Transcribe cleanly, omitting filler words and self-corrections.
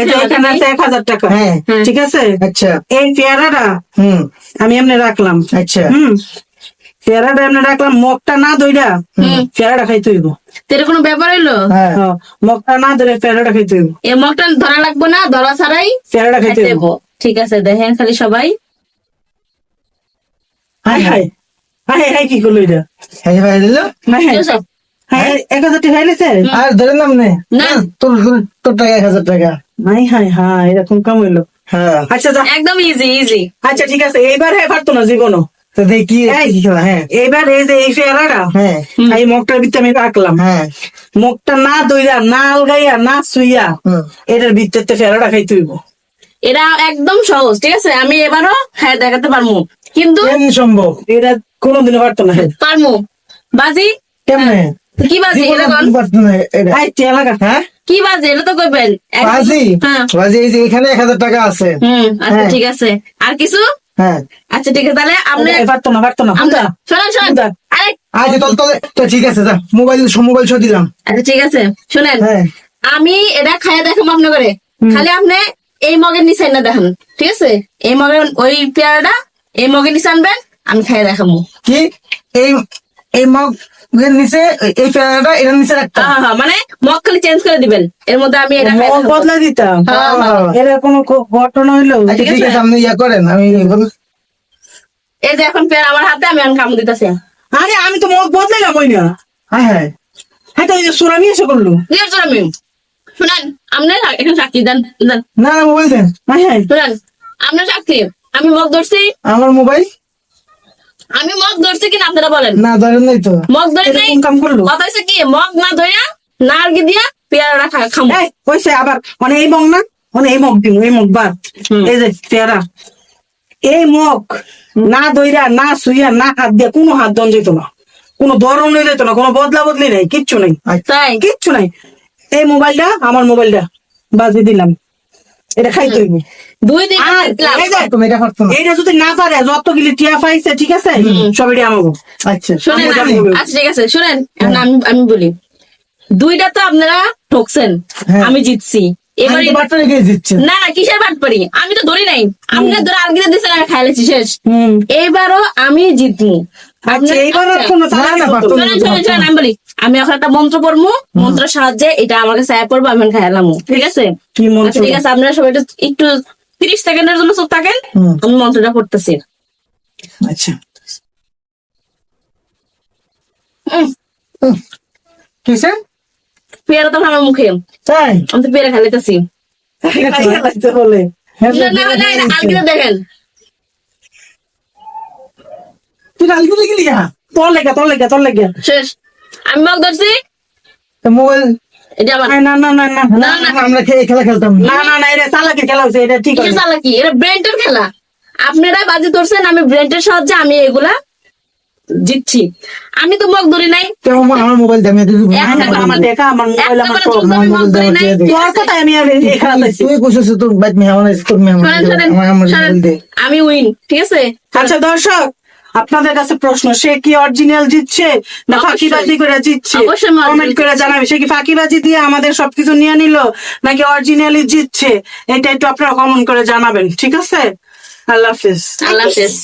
এই যে এখানে আছে 1000 টাকা। হ্যাঁ ঠিক আছে, আচ্ছা এই পেয়ারাটা আমি এমনি রাখলাম। আচ্ছা পেয়ারাটা এমনি রাখলাম, মগটা না ধইরা পেয়ারাটা খাইতে হইব। তোর কোনো ব্যাপার হইলো? হ্যাঁ মগটা না ধরে পেয়ারাটা খাইতে হইব। এই মগটা ধরা লাগবো না, ধরা ছাড়াই পেয়ারাটা খাইতে খাইতে হইব। হইব। ঠিক আছে, দেখেন খালি সবাই। হাই হাই হাই হাই, কি করলো এটা? হ্যাঁ ভাই দিল হাই হাই ঠিক আছে? হাই, 1000 টাকা খাইলেছে। আর ধরে নাম নে না। তোর তোর টাকা 1000 টাকা। হাই হাই হাই, এরকম কাম হইলো। হ্যাঁ আচ্ছা যা, একদম ইজি ইজি। আচ্ছা ঠিক আছে, এইবার হ্যাঁ পারতো না জীবনও। তো দেখি কি খেলা। হ্যাঁ এইবার এই যে এই পেয়ারাটা হ্যাঁ এই মগটার ভিতরে আমি রাখলাম। হ্যাঁ মগটা না দইরা না আলগাইয়া না সুইয়া এটার ভিতরে পেয়ারাটা খাইতে হইব। এটা একদম সহজ। ঠিক আছে, আমি এবারও হ্যাঁ দেখাতে পারবো, কিন্তু কেমন সম্ভব? এটা কোনোদিনও পারতো না। পারবো। বাজি কেমনে কি বাজি এটা কোন? পারতো না এটা। হাই টেলাকা, হ্যাঁ কি বাজি এটা তো কইবেন। বাজি হ্যাঁ বাজি এই যে এখানে 1000 টাকা আছে। আচ্ছা হ্যাঁ। ঠিক আছে, আর কিছু? হ্যাঁ আচ্ছা ঠিক আছে, তাহলে আপনি পারতো না পারতো না। শোনেন শোনেন। বুঝা। আরে আচ্ছা তো ঠিক আছে যা, মোবাইল সব দিলাম। আচ্ছা ঠিক আছে, শুনেন, হ্যাঁ আমি এটা খাইয়া দেখাবো আপনি করে। খালি আপনি এই মগের নিচে না দেখান। ঠিক আছে, এই মগের ওই পেয়ারাটা এই মগের নিচে আনবেন, আমি খাইয়া দেখাবো। কি এই এই মগ এর নিচে এই পেয়ারাটা এর নিচে রাখতাম। হ্যাঁ হ্যাঁ, মানে মগ খালি চেঞ্জ করে দিবেন, এর মধ্যে আমি এটা খাইয়া মগ দেখাবো। বদলা দিতাম। হ্যাঁ, হ্যাঁ। এর কোনো ঘটনা হইলো? আচ্ছা ঠিক ঠিক আছে। আছে আপনি ইয়া করেন, আমি এই যে এখন পেয়ারা আমার হাতে, আমি এখন কামড় দিতেছি। আরে আমি তো মগ বদলাইলাম ওই না। হ্যাঁ হ্যাঁ হ্যাঁ তো এই যে সুরা নিয়ে এসে করলো। দিয়ে চল আমি শুনেন, আপনার এখানে সাক্ষী দেন দেন। না না মোবাইল দেন। হ্যাঁ হ্যাঁ শুনেন, আপনার সাক্ষী আমি মগ ধরছি, আমার মোবাইল আমি মগ ধরছি কিনা আপনারা বলেন। না ধরেন নাই তো। মগ ধরে নাই, এরকম কাম করলো। কথা হচ্ছে কি, মগ না ধরিয়া না আর কি দিয়া পেয়ারা খামো। এই কইছে আবার মানে এই মগ না, মানে এই মগ দিন, এই মগ বাদ। এই যে পেয়ারা, এই মগ না দইরা না সুইয়া না হাত দিয়ে কোনো হাত দন যেত না, কোনো ধরন হয়ে যেত না, কোনো বদলা বদলি নাই, কিচ্ছু নাই, তাই কিচ্ছু নাই। এই মোবাইলটা আমার মোবাইলটা বাজি দিলাম, এটা খাইতে হইব। 2 দিন আর দেখলাম। এই যে তুমি এটা পারতো না। এইটা যদি না পারে যতগুলি টিয়া পাইছে, ঠিক আছে, সব এটা আমাকে। আচ্ছা শুনেন, আমি বলি। আচ্ছা ঠিক আছে শুনেন, এখন আমি বলি, 2টা তো আপনারা ঠকছেন, হ্যাঁ। আমি জিতছি। এবার আমি তো বাট্টা রেখে দিচ্ছেন। না না, কিসের বাট পারি, আমি তো ধরি নাই, আপনার ধরে আলগিতে দিচ্ছেন, আমি খাইলেছি শেষ। এইবারও আমি জিতমু। আচ্ছা এইবার আর কোনো না, না, চালাকি পারতো হতো না। না। শুনেন শুনেন শুনেন, আমি বলি, আমি এখন একটা মন্ত্র পড়বো, মন্ত্রের সাহায্যে এটা আমার কাছে আয়া পড়বো, আমি এখন খাইলাম। ঠিক আছে? কি মন্ত্র? আচ্ছা ঠিক আছে, আপনারা সবাই একটু 30 সেকেন্ডের জন্য চুপ থাকেন, আমি মন্ত্রটা পড়তেছি। আচ্ছা কিসে পেয়ারা তো আমার মুখে, তাই? আমি তো পেয়ারা খাইতেছি। খাইয়া লাগতে বলে। আলগিতে দেখেন, তুই রাজনীতি লিখলি গা? তোর লেগে তোর লেগে তোর লেগে। শেষ। আমি মগ ধরছি, তো মোবাইল এটা আমার। না না না না না না, আমরা এই খেলা খেলতাম না। না না না, এটা চালাকি খেলা হচ্ছে, এটা ঠিক কিসের আছে। চালাকি, এটা ব্রেন্টের খেলা। আপনারা বাজি ধরছেন, আমি ব্রেন্টের সাহায্যে আমি এগুলা জিতছি। আমি তো মগ ধরি নাই। তো আমার মোবাইল দামি এক আমার দেখা আমার মোবাইল আমার একবারে সব। চুপ, আমি মগ ধরি নাই। তোর কথাই আমি আর এই খেলা পাইছি। তুই কইছিস তোর বাইক মেহমান আছে, তোর মেহমান শোনেন শোনেন আমার শোনেন, মোবাইল দে। আমি উইন। ঠিক আছে? আচ্ছা দর্শক, আপনাদের কাছে প্রশ্ন, সে কি অরিজিনাল জিতছে না অবশ্যই। ফাঁকিবাজি করে জিতছে? অবশ্যই আমি কমেন্ট original করে জানাবে, সে কি ফাঁকিবাজি দিয়ে আমাদের সবকিছু নিয়ে নিল নাকি অরিজিনালি জিতছে? এটা একটু আপনারা কমেন্ট করে জানাবেন, ঠিক আছে? আল্লাহ হাফেজ। আল্লাহ হাফেজ।